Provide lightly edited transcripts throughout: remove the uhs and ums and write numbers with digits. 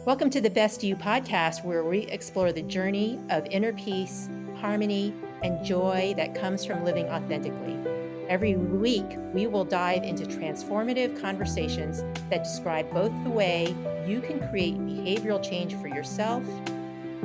Welcome to the Best You podcast, where we explore the journey of inner peace, harmony, and joy that comes from living authentically. Every week, we will dive into transformative conversations that describe both the way you can create behavioral change for yourself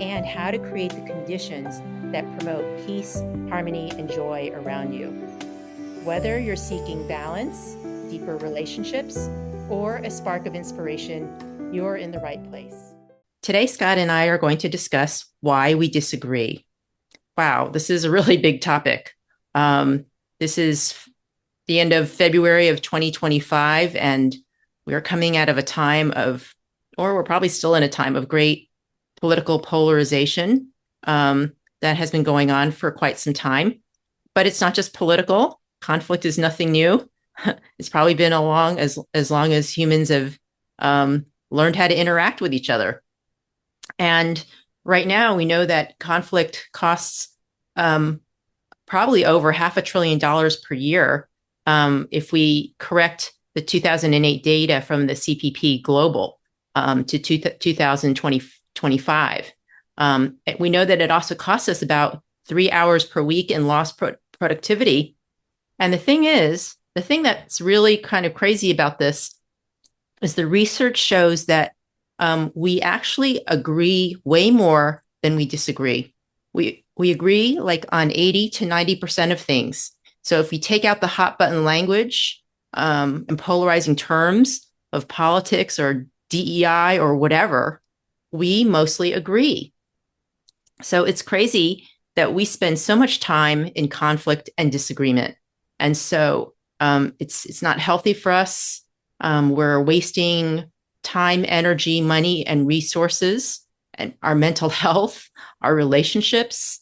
and how to create the conditions that promote peace, harmony, and joy around you. Whether you're seeking balance, deeper relationships, or a spark of inspiration, you're in the right place. Today, Scott and I are going to discuss why we disagree. Wow, this is a really big topic. This is the end of February of 2025, and we're coming out of a time of, or we're probably still in a time of great political polarization that has been going on for quite some time. But it's not just political. Conflict is nothing new. It's probably been as long as humans have learned how to interact with each other. And right now, we know that conflict costs probably over $500 billion per year if we correct the 2008 data from the CPP Global to 2025. We know that it also costs us about 3 hours per week in lost productivity. And the thing that's really kind of crazy about this is the research shows that we actually agree way more than we disagree. We agree like on 80 to 90% of things. So if we take out the hot button language and polarizing terms of politics or DEI or whatever, we mostly agree. So it's crazy that we spend so much time in conflict and disagreement. And so it's not healthy for us. We're wasting time, energy, money, and resources, and our mental health, our relationships,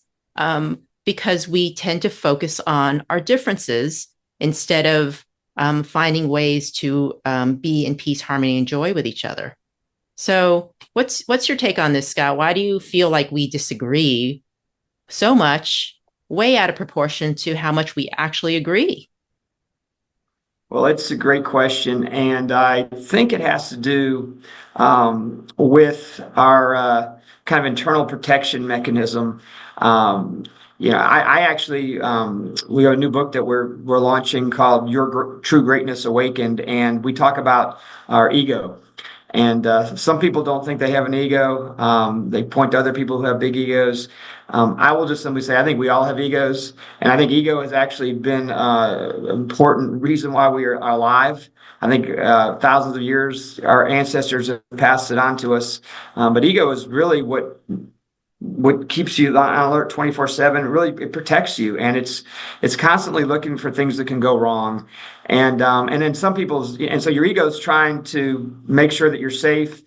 because we tend to focus on our differences instead of finding ways to be in peace, harmony, and joy with each other. So what's your take on this, Scott? Why do you feel like we disagree so much, way out of proportion to how much we actually agree? Well, it's a great question, and I think it has to do with our kind of internal protection mechanism. I actually we have a new book that we're launching called True Greatness Awakened, and we talk about our ego. And some people don't think they have an ego. They point to other people who have big egos. I will just simply say I think we all have egos, and I think ego has actually been an important reason why we are alive. I think thousands of years our ancestors have passed it on to us. But ego is really what keeps you on alert 24/7. Really, it protects you, and it's constantly looking for things that can go wrong. And then some people's, and so your ego is trying to make sure that you're safe.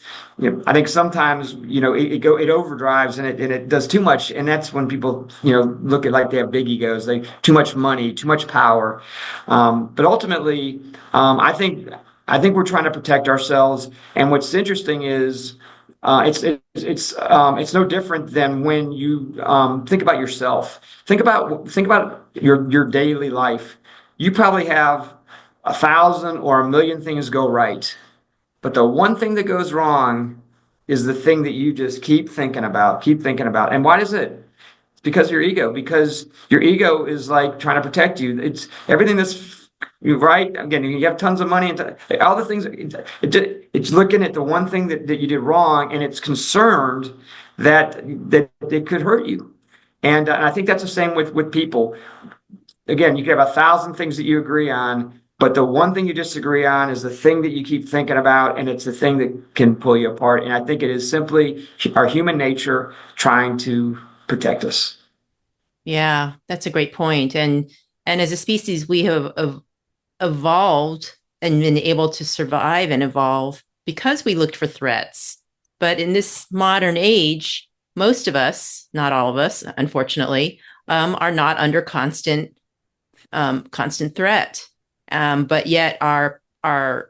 I think sometimes it overdrives and it does too much, and that's when people look at like they have big egos, they too much money, too much power. But ultimately, I think we're trying to protect ourselves. And what's interesting is. It's no different than when you think about yourself. Think about your daily life. You probably have 1,000 or 1,000,000 things go right, but the one thing that goes wrong is the thing that you just keep thinking about. And why does it? It's because of your ego. Because your ego is like trying to protect you. It's everything that's right. Again, you have tons of money and all the things. It's looking at the one thing that you did wrong, and it's concerned that it could hurt you. And I think that's the same with people. Again, you can have 1,000 things that you agree on, but the one thing you disagree on is the thing that you keep thinking about, and it's the thing that can pull you apart. And I think it is simply our human nature trying to protect us. Yeah, that's a great point. And as a species, we have evolved and been able to survive and evolve because we looked for threats. But in this modern age, most of us, not all of us, unfortunately, are not under constant threat. But yet our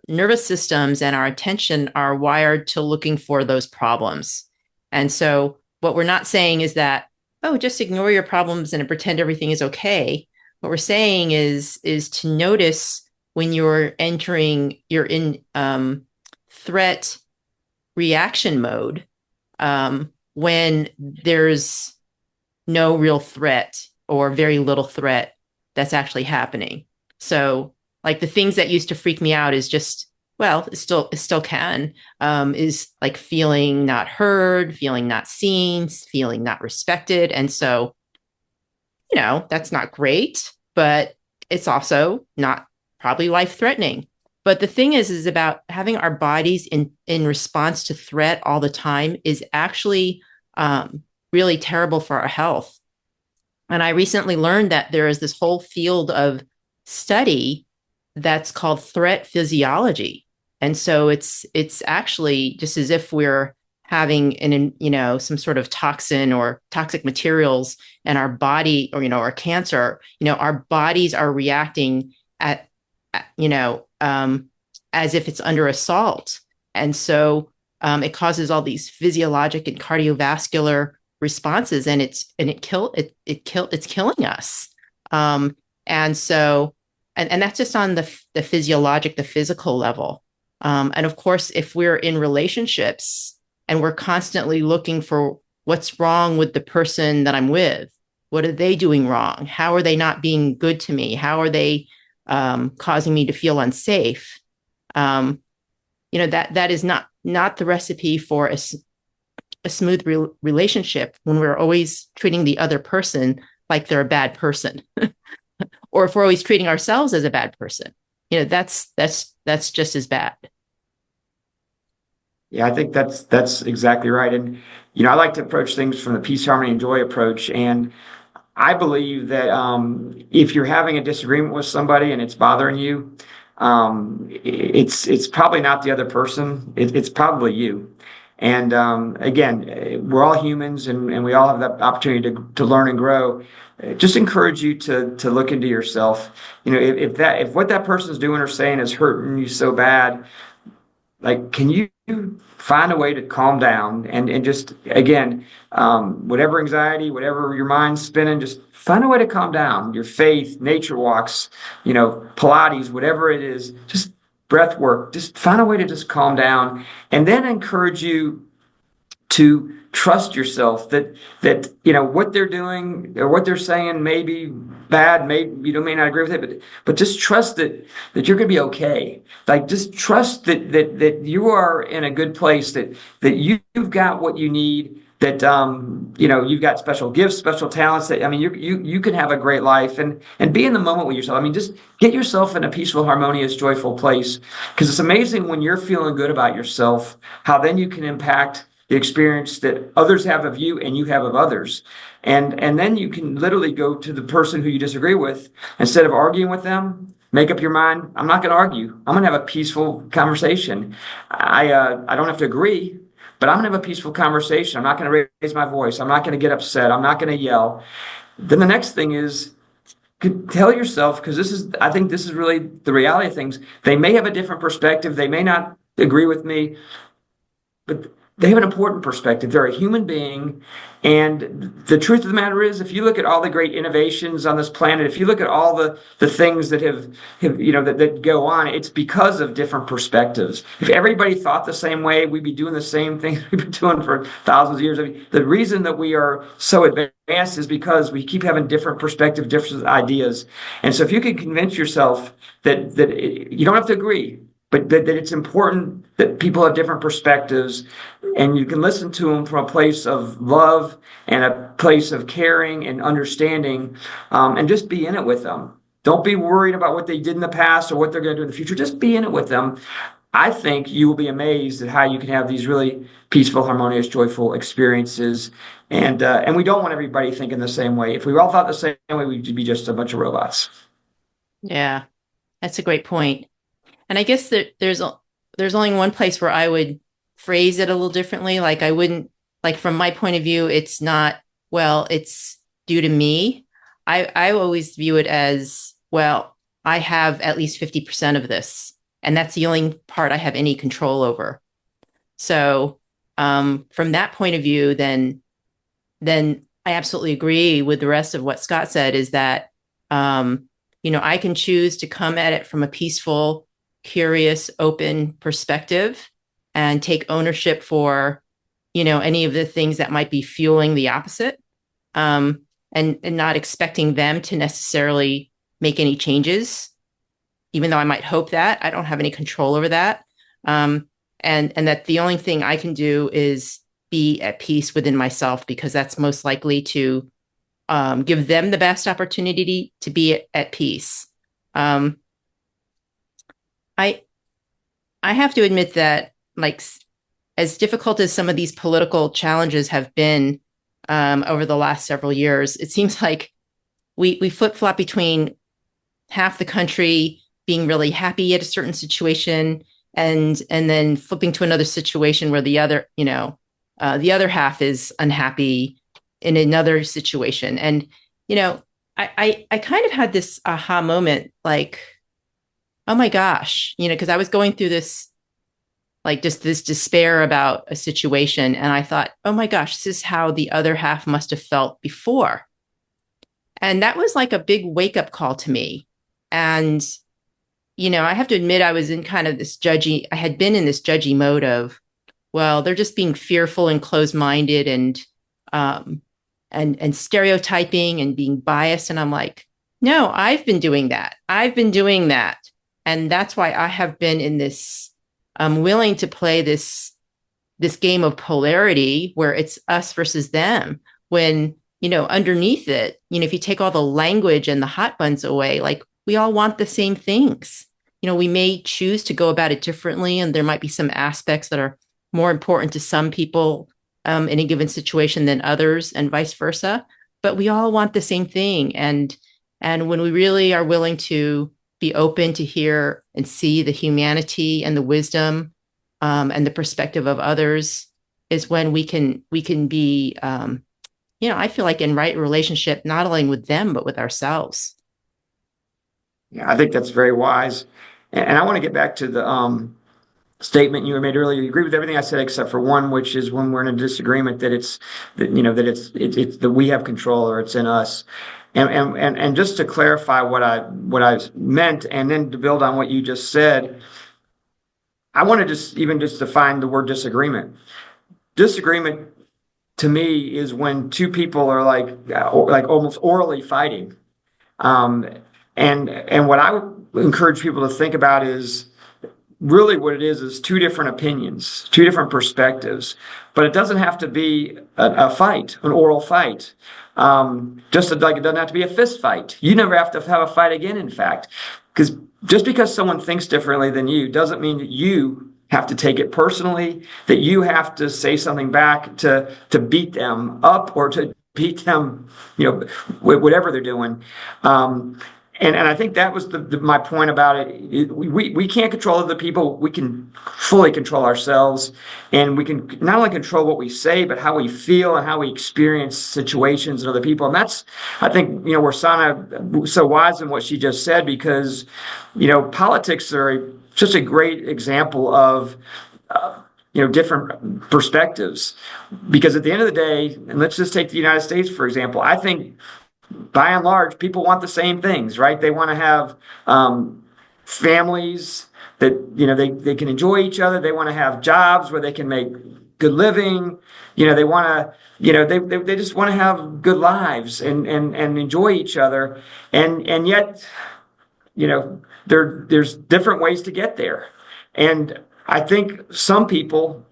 nervous systems and our attention are wired to looking for those problems. And so what we're not saying is that, oh, just ignore your problems and pretend everything is okay. What we're saying is to notice when you're in threat reaction mode when there's no real threat or very little threat that's actually happening. So like the things that used to freak me out is just, well, it still can, is like feeling not heard, feeling not seen, feeling not respected. And so, that's not great, but it's also not probably life threatening. But the thing is about having our bodies in response to threat all the time is actually really terrible for our health. And I recently learned that there is this whole field of study that's called threat physiology. And so it's actually just as if we're having some sort of toxin or toxic materials in our body, or cancer, our bodies are reacting at as if it's under assault. And so it causes all these physiologic and cardiovascular responses, and it's killing us. And so, and that's just on the physiologic, the physical level. And of course, if we're in relationships and we're constantly looking for what's wrong with the person that I'm with, what are they doing wrong? How are they not being good to me? How are they causing me to feel unsafe? That is not the recipe for a smooth relationship when we're always treating the other person like they're a bad person, or if we're always treating ourselves as a bad person. That's just as bad. Yeah, I think that's exactly right. And I like to approach things from the peace, harmony, and joy approach. And I believe that if you're having a disagreement with somebody and it's bothering you, it's probably not the other person. It's probably you. And again, we're all humans, and we all have that opportunity to learn and grow. Just encourage you to look into yourself. If what that person's doing or saying is hurting you so bad, like, can you find a way to calm down and just, again, whatever anxiety, whatever your mind's spinning, just find a way to calm down. Your faith, nature walks, Pilates, whatever it is, just breath work, just find a way to just calm down, and then encourage you to trust yourself that what they're doing or what they're saying may be bad, maybe you may not agree with it, but just trust that you're going to be okay. Like, just trust that you are in a good place, that you've got what you need, that you've got special gifts, special talents, that you can have a great life, and be in the moment with yourself. Just get yourself in a peaceful, harmonious, joyful place, because it's amazing when you're feeling good about yourself, how then you can impact the experience that others have of you and you have of others. And then you can literally go to the person who you disagree with. Instead of arguing with them, make up your mind, I'm not going to argue. I'm going to have a peaceful conversation. I don't have to agree, but I'm going to have a peaceful conversation. I'm not going to raise my voice. I'm not going to get upset. I'm not going to yell. Then the next thing is, tell yourself, because I think this is really the reality of things. They may have a different perspective. They may not agree with me, but they have an important perspective. They're a human being. And the truth of the matter is, if you look at all the great innovations on this planet, if you look at all the things that have that go on, it's because of different perspectives. If everybody thought the same way, we'd be doing the same things we've been doing for thousands of years. The reason that we are so advanced is because we keep having different perspectives, different ideas. And so if you can convince yourself that you don't have to agree, but that it's important that people have different perspectives, and you can listen to them from a place of love and a place of caring and understanding, and just be in it with them. Don't be worried about what they did in the past or what they're going to do in the future. Just be in it with them. I think you will be amazed at how you can have these really peaceful, harmonious, joyful experiences. And we don't want everybody thinking the same way. If we all thought the same way, we'd be just a bunch of robots. Yeah, that's a great point. And I guess that there's only one place where I would phrase it a little differently. Like, I wouldn't, like, from my point of view, it's not, well, it's due to me. I always view it as, well, I have at least 50% of this, and that's the only part I have any control over. So from that point of view, then I absolutely agree with the rest of what Scott said, is that, I can choose to come at it from a peaceful, curious, open perspective, and take ownership for, any of the things that might be fueling the opposite, and not expecting them to necessarily make any changes, even though I might hope that. I don't have any control over that. And that the only thing I can do is be at peace within myself, because that's most likely to give them the best opportunity to be at peace. I have to admit that, like, as difficult as some of these political challenges have been over the last several years, it seems like we flip-flop between half the country being really happy at a certain situation, and then flipping to another situation where the other half is unhappy in another situation. And I kind of had this aha moment, like, oh my gosh, because I was going through this, like, just this despair about a situation, and I thought, oh my gosh, this is how the other half must have felt before. And that was like a big wake-up call to me. And I have to admit, I was in kind of this I had been in this judgy mode of, well, they're just being fearful and closed-minded and stereotyping and being biased. And I'm like, no, I've been doing that. And that's why I have been in this, I'm willing to play this game of polarity where it's us versus them, when, underneath it, if you take all the language and the hot buns away, like, we all want the same things. We may choose to go about it differently, and there might be some aspects that are more important to some people in a given situation than others, and vice versa. But we all want the same thing. And when we really are willing to be open to hear and see the humanity and the wisdom and the perspective of others, is when we can be, I feel like, in right relationship, not only with them, but with ourselves. Yeah, I think that's very wise. And I want to get back to the statement you made earlier. You agree with everything I said except for one, which is when we're in a disagreement, that it's that we have control, or it's in us. And just to clarify what I meant, and then to build on what you just said, I want to just define the word disagreement. Disagreement to me is when two people are like almost orally fighting. And what I would encourage people to think about is really what it is two different opinions, two different perspectives. But it doesn't have to be a fight, an oral fight. Just like it doesn't have to be a fist fight. You never have to have a fight again, in fact. Because just because someone thinks differently than you doesn't mean that you have to take it personally, that you have to say something back to beat them up, or to beat them, whatever they're doing. And I think that was my point about it. We can't control other people. We can fully control ourselves, and we can not only control what we say, but how we feel and how we experience situations and other people. And that's, I think, where Sanna was so wise in what she just said, because, politics are just a great example of, different perspectives. Because at the end of the day, and let's just take the United States, for example, I think, by and large, people want the same things, right? They want to have families that they can enjoy each other. They want to have jobs where they can make good living. They want to they just want to have good lives and enjoy each other. And yet, there's different ways to get there. And I think some people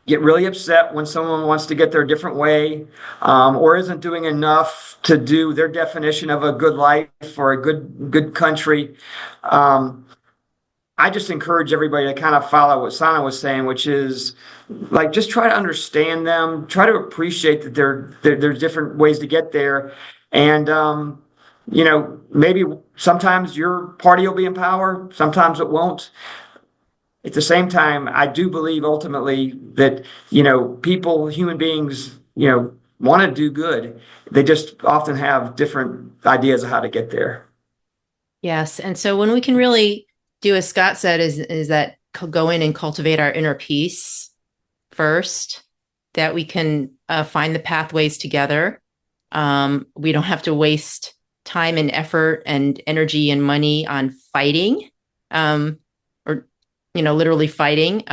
get really upset when someone wants to get their different way, or isn't doing enough to do their definition of a good life or a good country. I just encourage everybody to kind of follow what Sanna was saying, which is, like, just try to understand them, try to appreciate that there's different ways to get there. And maybe sometimes your party will be in power, sometimes it won't. At the same time, I do believe ultimately that, people, human beings, want to do good. They just often have different ideas of how to get there. Yes. And so when we can really do, as Scott said, is that go in and cultivate our inner peace first, that we can find the pathways together. We don't have to waste time and effort and energy and money on fighting, or literally fighting.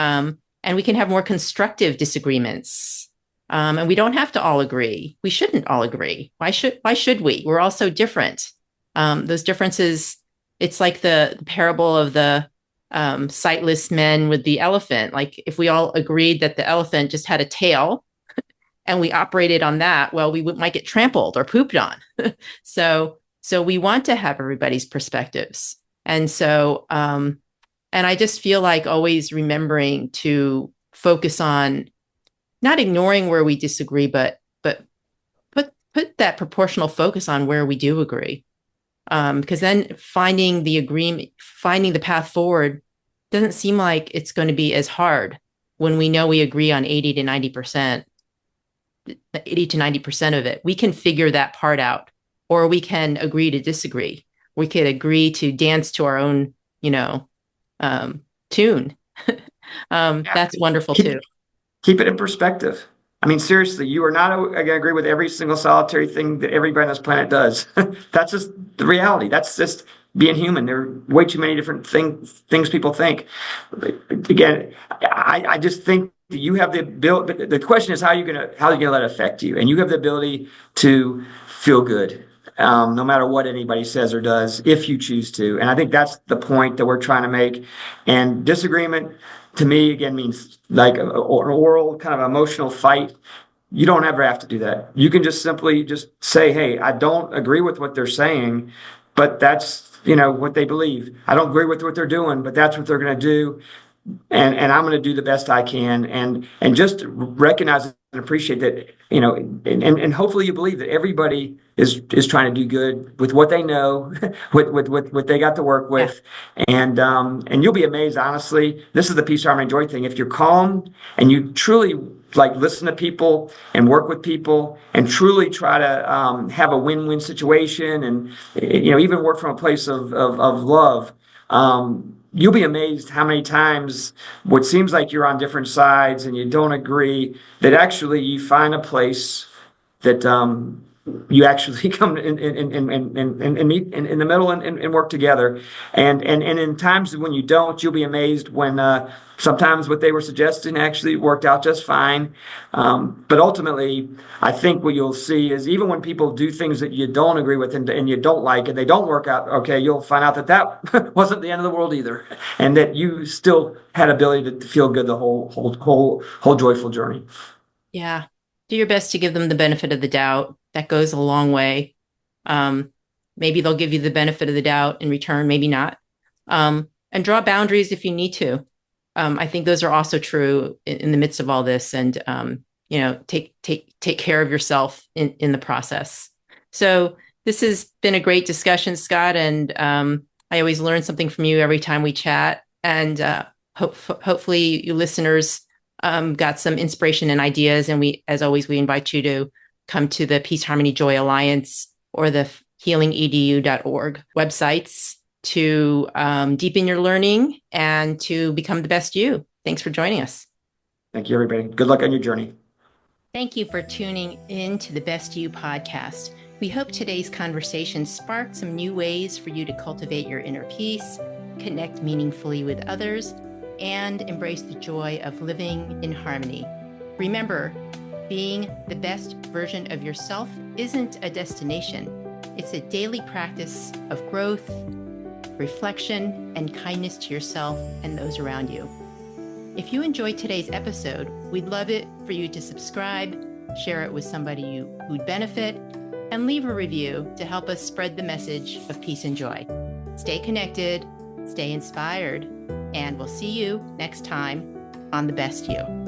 And we can have more constructive disagreements. And we don't have to all agree. We shouldn't all agree. Why should we? We're all so different. Those differences, it's like the parable of the sightless men with the elephant. Like if we all agreed that the elephant just had a tail and we operated on that, well, we might get trampled or pooped on. So we want to have everybody's perspectives. And so, and I just feel like always remembering to focus on not ignoring where we disagree, but put that proportional focus on where we do agree. Because then finding the agreement, finding the path forward doesn't seem like it's going to be as hard when we know we agree on 80 to 90% of it. We can figure that part out, or we can agree to disagree. We could agree to dance to our own, tune. That's wonderful too. Keep it in perspective. I mean, seriously, you are not going to agree with every single solitary thing that everybody on this planet does. That's just the reality. That's just being human. There are way too many different things people think. Again, I just think that you have the ability. The question is how are you going to let it affect you, and you have the ability to feel good. No matter what anybody says or does, if you choose to. And I think that's the point that we're trying to make. And disagreement, to me, again, means like an oral kind of emotional fight. You don't ever have to do that. You can just simply just say, hey, I don't agree with what they're saying, but that's, what they believe. I don't agree with what they're doing, but that's what they're going to do. And I'm going to do the best I can, and just recognize and appreciate that, and hopefully you believe that everybody is trying to do good with what they know, with what they got to work with, and you'll be amazed. Honestly, this is the peace, harmony, joy thing. If you're calm and you truly like listen to people and work with people and truly try to have a win-win situation, and even work from a place of love. You'll be amazed how many times what seems like you're on different sides and you don't agree, that actually you find a place that you actually come and meet in the middle and work together. And in times when you don't, you'll be amazed when sometimes what they were suggesting actually worked out just fine. But ultimately, I think what you'll see is even when people do things that you don't agree with and you don't like and they don't work out, okay, you'll find out that wasn't the end of the world either, and that you still had ability to feel good the whole joyful journey. Yeah. Do your best to give them the benefit of the doubt. That goes a long way. Maybe they'll give you the benefit of the doubt in return, maybe not. And draw boundaries if you need to. I think those are also true in the midst of all this, and take care of yourself in the process. So this has been a great discussion, Scott, and I always learn something from you every time we chat. And hopefully, you listeners got some inspiration and ideas. And as always, we invite you to come to the Peace, Harmony, Joy Alliance or the healingedu.org websites to deepen your learning and to become the best you. Thanks for joining us. Thank you, everybody. Good luck on your journey. Thank you for tuning in to the Best You podcast. We hope today's conversation sparked some new ways for you to cultivate your inner peace, connect meaningfully with others, and embrace the joy of living in harmony. Remember, being the best version of yourself isn't a destination. It's a daily practice of growth, reflection, and kindness to yourself and those around you. If you enjoyed today's episode, we'd love it for you to subscribe, share it with somebody who'd benefit, and leave a review to help us spread the message of peace and joy. Stay connected, stay inspired, and we'll see you next time on The Best You.